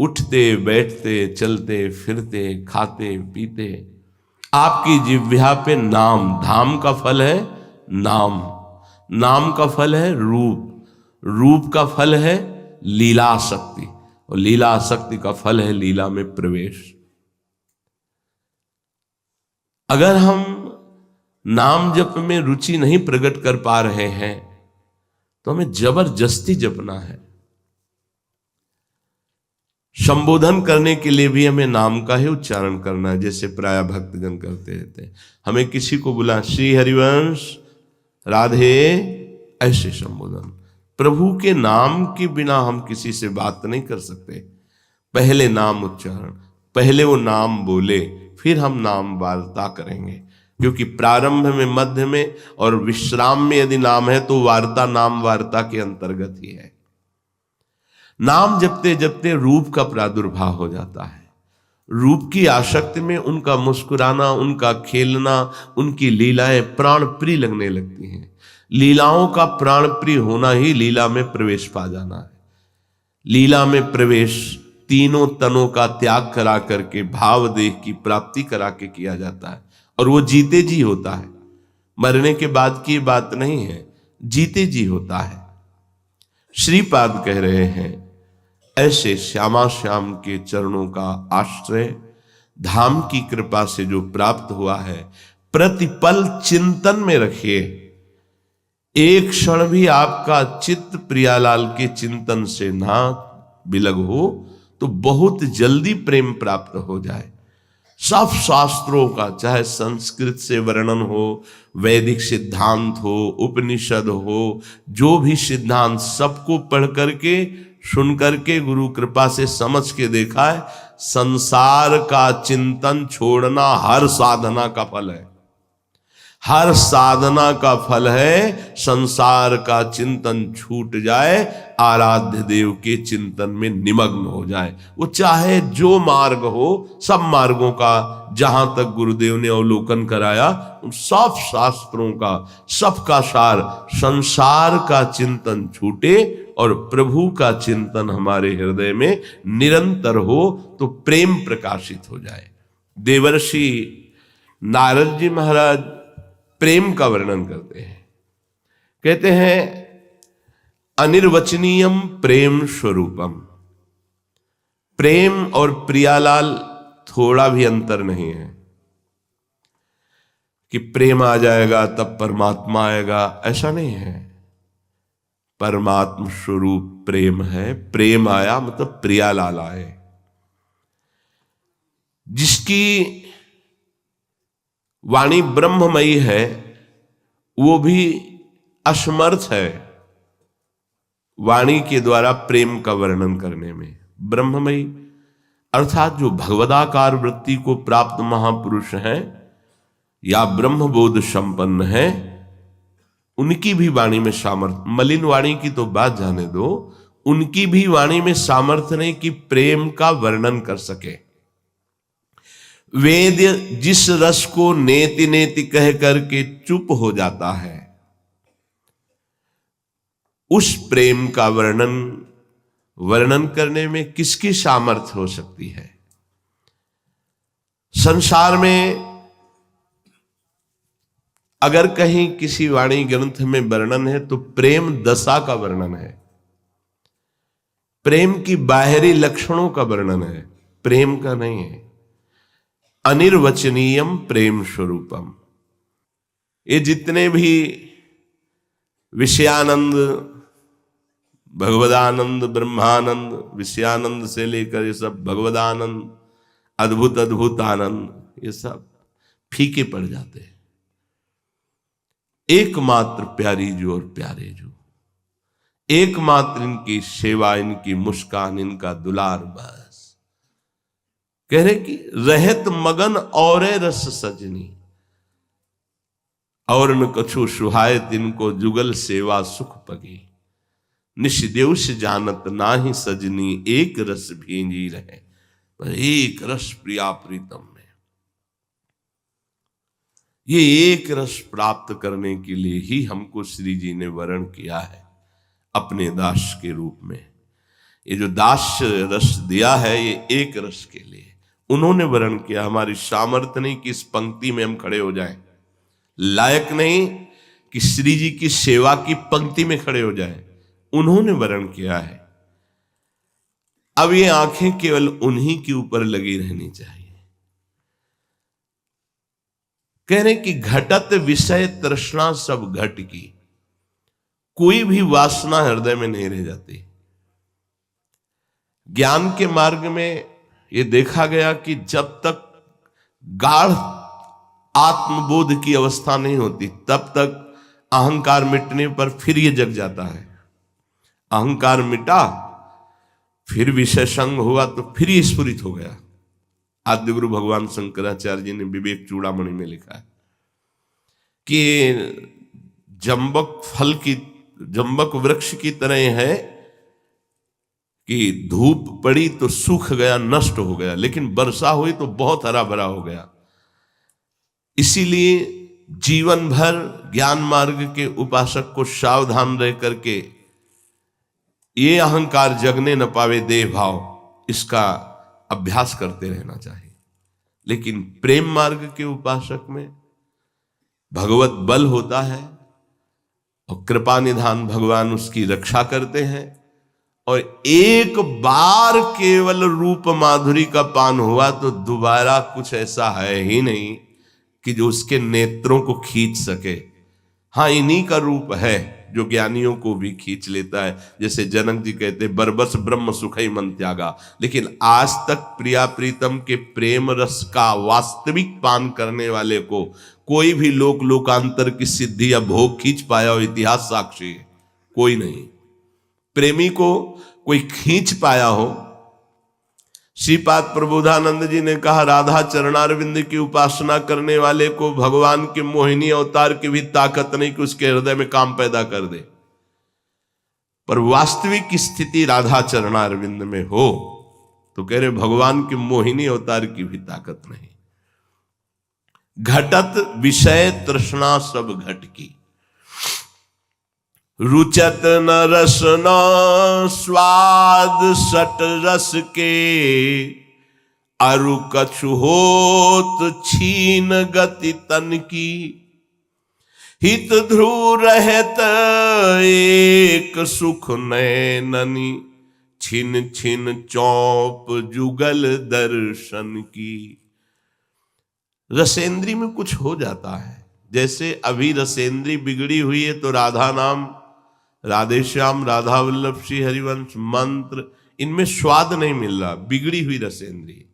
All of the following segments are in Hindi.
उठते बैठते चलते फिरते खाते पीते आपकी जिह्वा पे नाम, धाम का फल है नाम, नाम का फल है रूप, रूप का फल है लीला शक्ति, और लीला शक्ति का फल है लीला में प्रवेश। अगर हम नाम जप में रुचि नहीं प्रकट कर पा रहे हैं तो हमें जबरदस्ती जपना है। संबोधन करने के लिए भी हमें नाम का ही उच्चारण करना है, जैसे प्राय भक्तगण करते रहते हैं। हमें किसी को बुला श्री हरिवंश राधे, ऐसे संबोधन। प्रभु के नाम के बिना हम किसी से बात नहीं कर सकते। पहले नाम उच्चारण, पहले वो नाम बोले, फिर हम नाम वार्ता करेंगे। क्योंकि प्रारंभ में, मध्य में और विश्राम में यदि नाम है तो वार्ता नाम वार्ता के अंतर्गत ही है। नाम जपते जपते रूप का प्रादुर्भाव हो जाता है। रूप की आसक्ति में उनका मुस्कुराना, उनका खेलना, उनकी लीलाएं प्राण प्रिय लगने लगती हैं। लीलाओं का प्राण प्रिय होना ही लीला में प्रवेश पा जाना है। लीला में प्रवेश तीनों तनों का त्याग करा करके भाव देह की प्राप्ति करा के किया जाता है, और वो जीते जी होता है। मरने के बाद की बात नहीं है, जीते जी होता है। श्रीपाद कह रहे हैं, ऐसे श्यामा श्याम के चरणों का आश्रय धाम की कृपा से जो प्राप्त हुआ है, प्रतिपल चिंतन में रखिए। एक क्षण भी आपका चित्त प्रियालाल के चिंतन से ना बिलग हो तो बहुत जल्दी प्रेम प्राप्त हो जाए। सब शास्त्रों का, चाहे संस्कृत से वर्णन हो, वैदिक सिद्धांत हो, उपनिषद हो, जो भी सिद्धांत, सबको पढ़ करके सुन करके गुरु कृपा से समझ के देखा है, संसार का चिंतन छोड़ना हर साधना का फल है। हर साधना का फल है संसार का चिंतन छूट जाए, आराध्य देव के चिंतन में निमग्न हो जाए। वो चाहे जो मार्ग हो, सब मार्गों का जहां तक गुरुदेव ने अवलोकन कराया, उन सब शास्त्रों का, सबका सार संसार का चिंतन छूटे और प्रभु का चिंतन हमारे हृदय में निरंतर हो तो प्रेम प्रकाशित हो जाए। देवर्षि नारद जी महाराज प्रेम का वर्णन करते हैं। कहते हैं, अनिर्वचनीयम प्रेम स्वरूपम। प्रेम और प्रियालाल थोड़ा भी अंतर नहीं है कि प्रेम आ जाएगा तब परमात्मा आएगा, ऐसा नहीं है। परमात्मा स्वरूप प्रेम है। प्रेम आया मतलब प्रियालाल आए। जिसकी वाणी ब्रह्ममयी है वो भी असमर्थ है वाणी के द्वारा प्रेम का वर्णन करने में। ब्रह्ममयी अर्थात जो भगवदाकार वृत्ति को प्राप्त महापुरुष हैं या ब्रह्मबोध संपन्न है, उनकी भी वाणी में सामर्थ्य, मलिन वाणी की तो बात जाने दो, उनकी भी वाणी में सामर्थ्य नहीं कि प्रेम का वर्णन कर सके। वेद जिस रस को नेति नेति कह करके चुप हो जाता है, उस प्रेम का वर्णन करने में किसकी सामर्थ्य हो सकती है? संसार में अगर कहीं किसी वाणी ग्रंथ में वर्णन है तो प्रेम दशा का वर्णन है, प्रेम की बाहरी लक्षणों का वर्णन है, प्रेम का नहीं है। अनिर्वचनीयम प्रेम स्वरूपम। ये जितने भी विषयानंद, भगवदानंद, ब्रह्मानंद, विषयानंद से लेकर ये सब भगवदानंद, अद्भुत अद्भुत आनंद, ये सब फीके पड़ जाते हैं। एकमात्र प्यारी जो और प्यारे जो, एकमात्र इनकी सेवा, इनकी मुस्कान, इनका दुलार, बस कह रहे कि रहत मगन और रस सजनी, और न कछु सुहाय तिनको जुगल सेवा सुख पगी, निष्देव से जानत नाही सजनी, एक रस भेंजी रहे, पर एक रस प्रिया प्रीतम में। ये एक रस प्राप्त करने के लिए ही हमको श्री जी ने वर्ण किया है अपने दास के रूप में। ये जो दास्य रस दिया है ये एक रस के लिए उन्होंने वर्ण किया। हमारी सामर्थ्य नहीं कि इस पंक्ति में हम खड़े हो जाएं, लायक नहीं कि श्री जी की सेवा की पंक्ति में खड़े हो जाएं, उन्होंने वर्ण किया है। अब ये आंखें केवल उन्हीं के ऊपर लगी रहनी चाहिए। कह रहे कि घटत विषय तृष्णा सब घट की, कोई भी वासना हृदय में नहीं रह जाती। ज्ञान के मार्ग में यह देखा गया कि जब तक गाढ़ आत्मबोध की अवस्था नहीं होती तब तक अहंकार मिटने पर फिर यह जग जाता है। अहंकार मिटा, फिर विषय संग हुआ तो फिर ये स्फुरित हो गया। आद्य गुरु भगवान शंकराचार्य जी ने विवेक चूड़ामणि में लिखा है कि जंबक वृक्ष की तरह है कि धूप पड़ी तो सूख गया, नष्ट हो गया, लेकिन वर्षा हुई तो बहुत हरा भरा हो गया। इसीलिए जीवन भर ज्ञान मार्ग के उपासक को सावधान रह करके ये अहंकार जगने न पावे देह भाव, इसका अभ्यास करते रहना चाहिए। लेकिन प्रेम मार्ग के उपासक में भगवत बल होता है और कृपा निधान भगवान उसकी रक्षा करते हैं। और एक बार केवल रूप माधुरी का पान हुआ तो दोबारा कुछ ऐसा है ही नहीं कि जो उसके नेत्रों को खींच सके। हाँ, इन्हीं का रूप है जो ज्ञानियों को भी खींच लेता है। जैसे जनक जी कहते बरबस ब्रह्म सुखई मन त्यागा। लेकिन आज तक प्रिया प्रीतम के प्रेम रस का वास्तविक पान करने वाले को कोई भी लोकांतर की सिद्धि या भोग खींच पाया हो, इतिहास साक्षी है, कोई नहीं। प्रेमी को कोई खींच पाया हो। श्रीपाद प्रबोधानंद जी ने कहा राधा चरणारविंद की उपासना करने वाले को भगवान के मोहिनी अवतार की भी ताकत नहीं कि उसके हृदय में काम पैदा कर दे। पर वास्तविक स्थिति राधा चरणारविंद में हो तो कह रहे भगवान के मोहिनी अवतार की भी ताकत नहीं। घटत विषय तृष्णा सब घट की, रुचत न रस न स्वाद सट रस के, अरु कछु होत छीन गति तन की, हित ध्रुव रहत एक सुख नैननी, छिन छिन चौप जुगल दर्शन की। रसेंद्री में कुछ हो जाता है। जैसे अभी रसेंद्री बिगड़ी हुई है तो राधा नाम, राधे श्याम, राधा वल्लभ, श्री हरिवंश, मंत्र, इनमें स्वाद नहीं मिल रहा, बिगड़ी हुई रसेंद्री।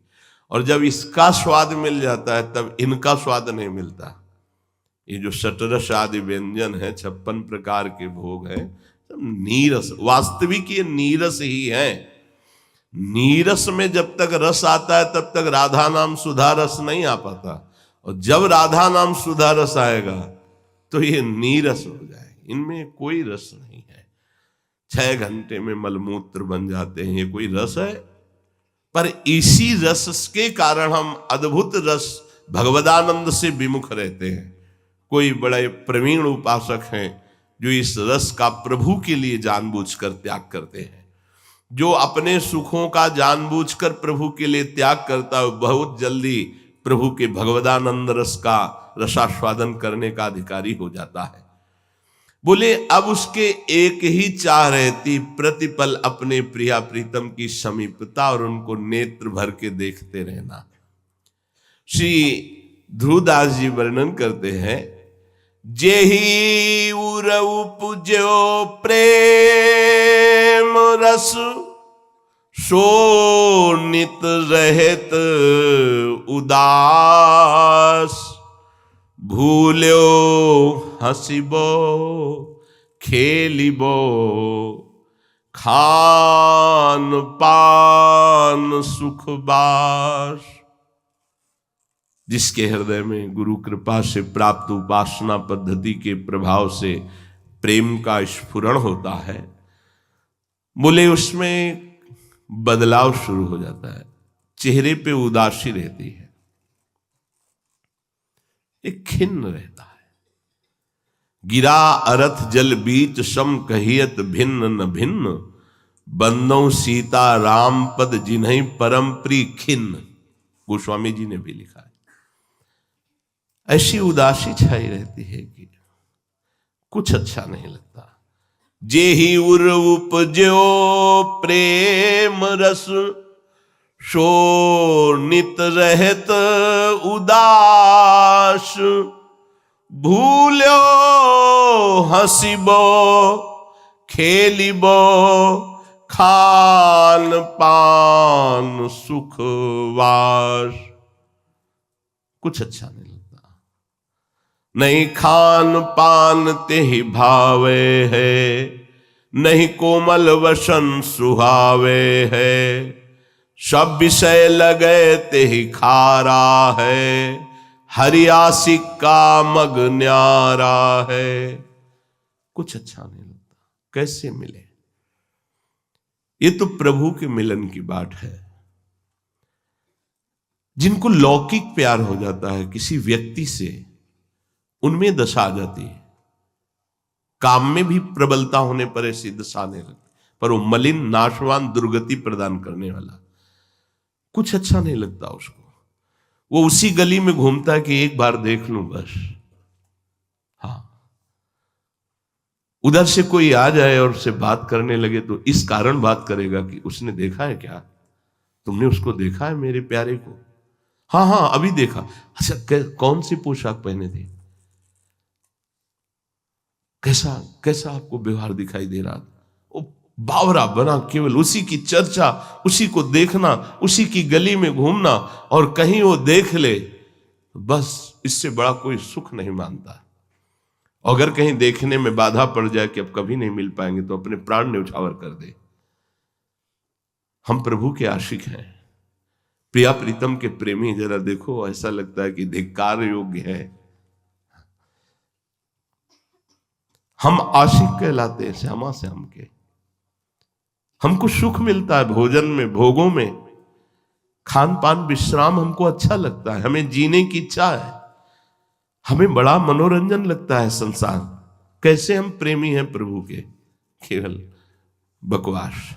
और जब इसका स्वाद मिल जाता है तब इनका स्वाद नहीं मिलता। ये जो शतरस आदि व्यंजन है, 56 प्रकार के भोग हैं, सब नीरस, वास्तविक ये नीरस ही है। नीरस में जब तक रस आता है तब तक राधा नाम सुधा रस नहीं आ पाता, और जब राधा नाम सुधा रस आएगा तो ये नीरस हो जाए। इनमें कोई रस नहीं है। 6 घंटे में मलमूत्र बन जाते हैं, ये कोई रस है? पर इसी रस के कारण हम अद्भुत रस भगवदानंद से विमुख रहते हैं। कोई बड़े प्रवीण उपासक हैं जो इस रस का प्रभु के लिए जानबूझकर त्याग करते हैं। जो अपने सुखों का जानबूझकर प्रभु के लिए त्याग करता है बहुत जल्दी प्रभु के भगवदानंद रस का रसास्वादन करने का अधिकारी हो जाता है। बोले अब उसके एक ही चाह रहती, प्रतिपल अपने प्रिया प्रीतम की समीपता और उनको नेत्र भर के देखते रहना। श्री ध्रुवदास जी वर्णन करते हैं, जेहि उर उपजो प्रेम रस, सो नित रहत उदास, भूल्यो हसिबो खेलिबो, खान पान सुखबास। जिसके हृदय में गुरु कृपा से प्राप्त उपासना पद्धति के प्रभाव से प्रेम का स्फुरण होता है, बोले उसमें बदलाव शुरू हो जाता है। चेहरे पे उदासी रहती है, एक खिन्न रहता है। गिरा अरथ जल बीच सम कहियत भिन्न न भिन्न, बंदों सीता राम पद जिन्हीं परम प्री खिन्न, गोस्वामी जी ने भी लिखा है। ऐसी उदासी छाई रहती है कि कुछ अच्छा नहीं लगता। जेहि उर उपजो प्रेम रस, सो नित रहत उदास। भूल्यो हंसिबो खेलिबो, खान पान सुखवास। कुछ अच्छा नहीं लगता। नहीं खान पान ते ही भावे है, नहीं कोमल वसन सुहावे है। सब विषय लगे ते ही खारा है, हरियासिक का मग न्यारा है। कुछ अच्छा नहीं लगता। कैसे मिले? ये तो प्रभु के मिलन की बात है। जिनको लौकिक प्यार हो जाता है किसी व्यक्ति से, उनमें दशा आ जाती है। काम में भी प्रबलता होने पर ऐसी दशा आने लगती, पर वो मलिन नाशवान दुर्गति प्रदान करने वाला, कुछ अच्छा नहीं लगता उसको। वो उसी गली में घूमता है कि एक बार देख लूं बस। हाँ, उधर से कोई आ जाए और उससे बात करने लगे तो इस कारण बात करेगा कि उसने देखा है क्या, तुमने उसको देखा है मेरे प्यारे को? हाँ हाँ अभी देखा। अच्छा कौन सी पोशाक पहने थे, कैसा कैसा आपको व्यवहार दिखाई दे रहा? वो बावरा बना केवल उसी की चर्चा, उसी को देखना, उसी की गली में घूमना, और कहीं वो देख ले बस इससे बड़ा कोई सुख नहीं मानता। अगर कहीं देखने में बाधा पड़ जाए कि अब कभी नहीं मिल पाएंगे तो अपने प्राण न्यौछावर कर दे। हम प्रभु के आशिक हैं, प्रिया प्रीतम के प्रेमी। जरा देखो, ऐसा लगता है कि धिक्कार योग्य है। हम आशिक कहलाते हैं श्यामा श्याम के। हमको सुख मिलता है भोजन में, भोगों में, खान पान विश्राम हमको अच्छा लगता है, हमें जीने की इच्छा है, हमें बड़ा मनोरंजन लगता है संसार। कैसे हम प्रेमी हैं प्रभु के? केवल बकवास।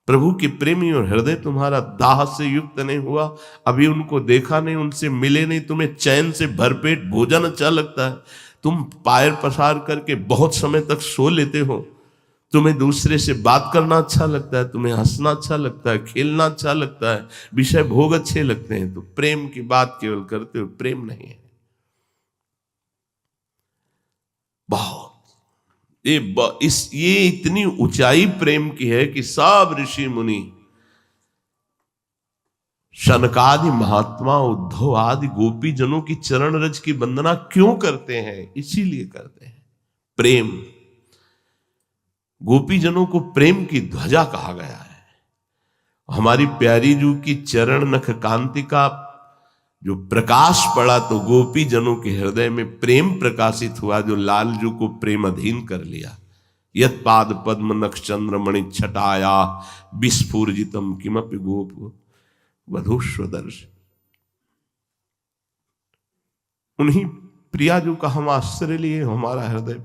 प्रभु के प्रेमी और हृदय तुम्हारा दाह से युक्त नहीं हुआ, अभी उनको देखा नहीं, उनसे मिले नहीं, तुम्हें चैन से भरपेट भोजन अच्छा लगता है, तुम पैर पसार करके बहुत समय तक सो लेते हो, तुम्हें दूसरे से बात करना अच्छा लगता है, तुम्हें हंसना अच्छा लगता है, खेलना अच्छा लगता है, विषय भोग अच्छे लगते हैं, तो प्रेम की बात केवल करते हो, प्रेम नहीं है। बहुत ये इतनी ऊंचाई प्रेम की है कि सब ऋषि मुनि, शनकादि महात्मा, उद्धव आदि गोपी जनों की चरण रज की वंदना क्यों करते हैं? इसीलिए करते हैं, प्रेम। गोपी जनों को प्रेम की ध्वजा कहा गया है। हमारी प्यारी जू की चरण नख कांति का जो प्रकाश पड़ा तो गोपी जनों के हृदय में प्रेम प्रकाशित हुआ, जो लालजू को प्रेम अधीन कर लिया। यत पाद पद्म नख चंद्र मणि छटाया, विस्फुरजितम किमपि गोप वधूष्वदर्श। उन्हीं प्रियाजू का हम आश्रय लिए, हमारा हृदय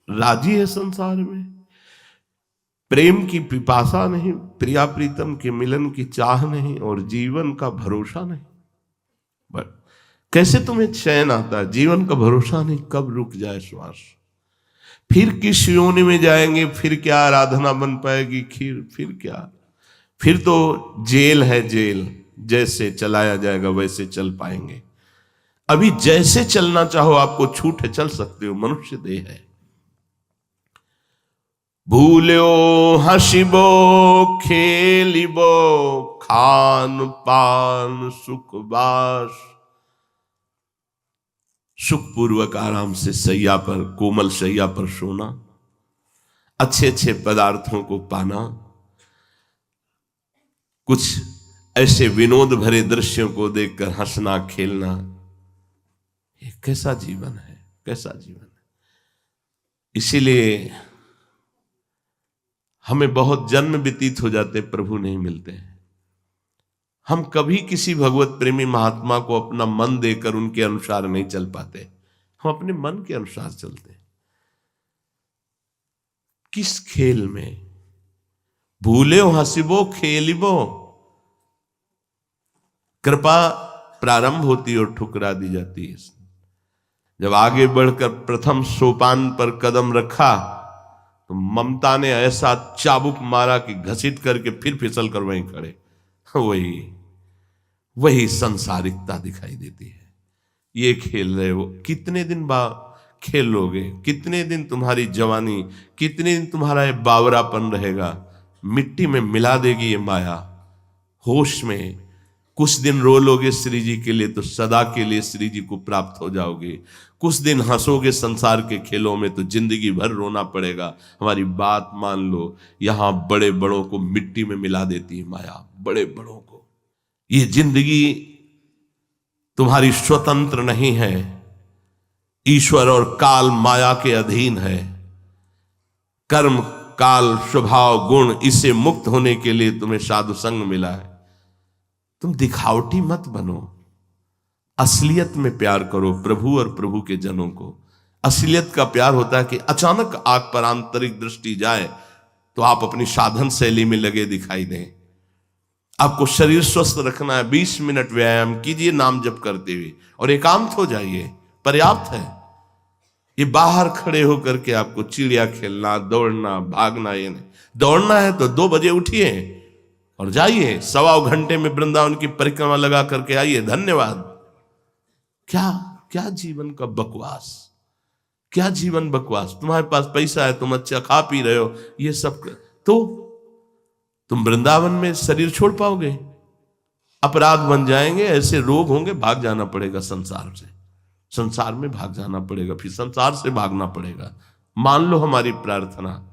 राजी है संसार में। प्रेम की पिपासा नहीं, प्रिया प्रीतम के मिलन की चाह नहीं, और जीवन का भरोसा नहीं। बट कैसे तुम्हें चैन आता है? जीवन का भरोसा नहीं, कब रुक जाए श्वास, फिर किस योनि में जाएंगे, फिर क्या आराधना बन पाएगी, फिर क्या, फिर तो जेल है जेल, जैसे चलाया जाएगा वैसे चल पाएंगे। अभी जैसे चलना चाहो आपको छूट है, चल सकते हो, मनुष्य देह है। भूल्यो हंसिबो खेलिबो, खान पान सुखवास। सुखपूर्वक आराम से सैया पर, कोमल सैया पर सोना, अच्छे अच्छे पदार्थों को पाना, कुछ ऐसे विनोद भरे दृश्यों को देखकर हंसना खेलना, ये कैसा जीवन है, कैसा जीवन है। इसीलिए हमें बहुत जन्म व्यतीत हो जाते, प्रभु नहीं मिलते हैं। हम कभी किसी भगवत प्रेमी महात्मा को अपना मन देकर उनके अनुसार नहीं चल पाते, हम अपने मन के अनुसार चलते हैं। किस खेल में? भूले हंसिबो खेलिबो। कृपा प्रारंभ होती और ठुकरा दी जाती है। जब आगे बढ़कर प्रथम सोपान पर कदम रखा तो ममता ने ऐसा चाबुक मारा कि घसीट करके फिर फिसल कर वहीं खड़े। वही संसारिकता दिखाई देती है। ये खेल रहे हो, कितने दिन बाद खेलोगे? कितने दिन तुम्हारी जवानी, कितने दिन तुम्हारा ये बावरापन रहेगा? मिट्टी में मिला देगी ये माया। होश में कुछ दिन रो लोगे श्री जी के लिए तो सदा के लिए श्री जी को प्राप्त हो जाओगे। कुछ दिन हंसोगे संसार के खेलों में तो जिंदगी भर रोना पड़ेगा। हमारी बात मान लो, यहां बड़े बड़ों को मिट्टी में मिला देती है माया, बड़े बड़ों को। ये जिंदगी तुम्हारी स्वतंत्र नहीं है, ईश्वर और काल माया के अधीन है। कर्म काल स्वभाव गुण, इससे मुक्त होने के लिए तुम्हें साधु संग मिला है। तुम दिखावटी मत बनो, असलियत में प्यार करो प्रभु और प्रभु के जनों को। असलियत का प्यार होता है कि अचानक आंख पर आंतरिक दृष्टि जाए तो आप अपनी साधन शैली में लगे दिखाई दें। आपको शरीर स्वस्थ रखना है, 20 मिनट व्यायाम कीजिए नाम जप करते हुए और एकांत हो जाइए, पर्याप्त है। ये बाहर खड़े होकर के आपको चिड़िया खेलना, दौड़ना, भागना, ये नहीं। दौड़ना है तो 2 बजे उठिए और जाइए, 1.25 घंटे में वृंदावन की परिक्रमा लगा करके आइए। धन्यवाद। क्या जीवन का बकवास, क्या जीवन बकवास। तुम्हारे पास पैसा है, तुम अच्छा खा पी रहे हो, ये सब तो तुम वृंदावन में शरीर छोड़ पाओगे? अपराध बन जाएंगे, ऐसे रोग होंगे, भाग जाना पड़ेगा संसार से। संसार में भाग जाना पड़ेगा, फिर संसार से भागना पड़ेगा। मान लो हमारी प्रार्थना,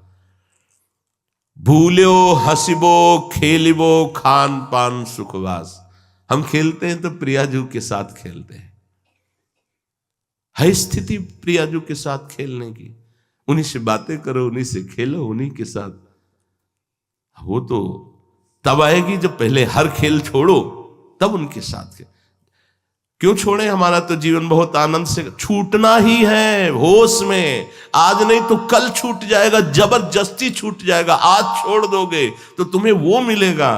भूलो हंसिबो खेलिबो खान पान सुखवास। हम खेलते हैं तो प्रियाजू के साथ खेलते हैं। है स्थिति प्रियाजू के साथ खेलने की, उन्हीं से बातें करो, उन्हीं से खेलो, उन्हीं के साथ। वो तो तब आएगी जब पहले हर खेल छोड़ो, तब उनके साथ खेल। क्यों छोड़े? हमारा तो जीवन बहुत आनंद से छूटना ही है, होश में। आज नहीं तो कल छूट जाएगा, जबरदस्ती छूट जाएगा। आज छोड़ दोगे तो तुम्हें वो मिलेगा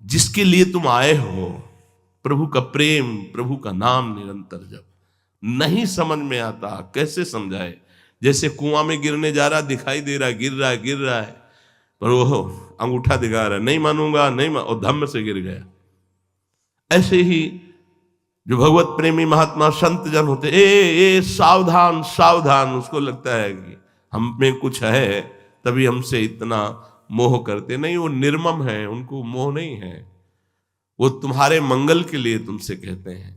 जिसके लिए तुम आए हो, प्रभु का प्रेम, प्रभु का नाम निरंतर जप। नहीं समझ में आता, कैसे समझाए? जैसे कुआं में गिरने जा रहा, दिखाई दे रहा, गिर रहा है, पर वो अंगूठा दिखा रहा है, नहीं मानूंगा, और धम्म से गिर गया। ऐसे ही जो भगवत प्रेमी महात्मा संत जन होते, ए सावधान सावधान। उसको लगता है कि हम में कुछ है तभी हमसे इतना मोह करते। नहीं, वो निर्मम है, उनको मोह नहीं है। वो तुम्हारे मंगल के लिए तुमसे कहते हैं।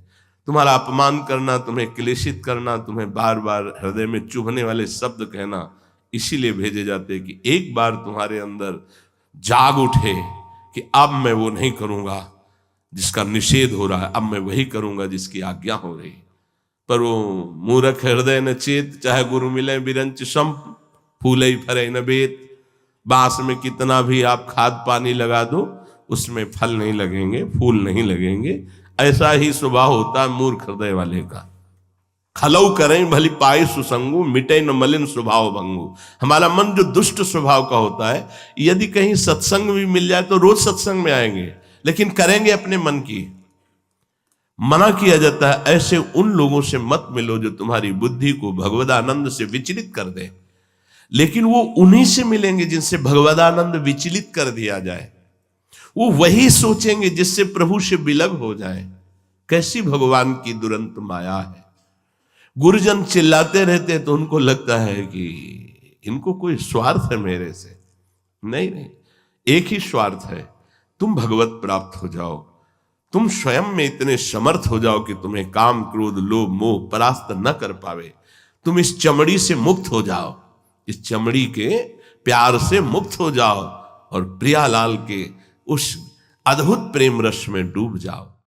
तुम्हारा अपमान करना, तुम्हें क्लेशित करना, तुम्हें बार बार हृदय में चुभने वाले शब्द कहना, इसीलिए भेजे जाते हैं कि एक बार तुम्हारे अंदर जाग उठे कि अब मैं वो नहीं करूंगा जिसका निषेध हो रहा है, अब मैं वही करूंगा जिसकी आज्ञा हो रही। पर वो मूर्ख हृदय न चेत, चाहे गुरु मिले बिरंच संप, फूले फरे न बेत। बांस में कितना भी आप खाद पानी लगा दो, उसमें फल नहीं लगेंगे, फूल नहीं लगेंगे। ऐसा ही स्वभाव होता है मूर्ख हृदय वाले का। खलऊ करें भली पाए सुसंगु, मिटे न मलिन स्वभाव भंगु। हमारा मन जो दुष्ट स्वभाव का होता है, यदि कहीं सत्संग भी मिल जाए तो रोज सत्संग में आएंगे, लेकिन करेंगे अपने मन की। मना किया जाता है ऐसे उन लोगों से मत मिलो जो तुम्हारी बुद्धि को भगवदानंद से विचलित कर दे। लेकिन वो उन्हीं से मिलेंगे जिनसे भगवदानंद विचलित कर दिया जाए। वो वही सोचेंगे जिससे प्रभु से विलग हो जाए। कैसी भगवान की दुरंत माया है। गुरुजन चिल्लाते रहते हैं तो उनको लगता है कि इनको कोई स्वार्थ है मेरे से। नहीं, एक ही स्वार्थ है, तुम भगवत प्राप्त हो जाओ। तुम स्वयं में इतने समर्थ हो जाओ कि तुम्हें काम क्रोध लोभ मोह परास्त न कर पावे। तुम इस चमड़ी से मुक्त हो जाओ, इस चमड़ी के प्यार से मुक्त हो जाओ और प्रियालाल के उस अद्भुत प्रेम रस में डूब जाओ।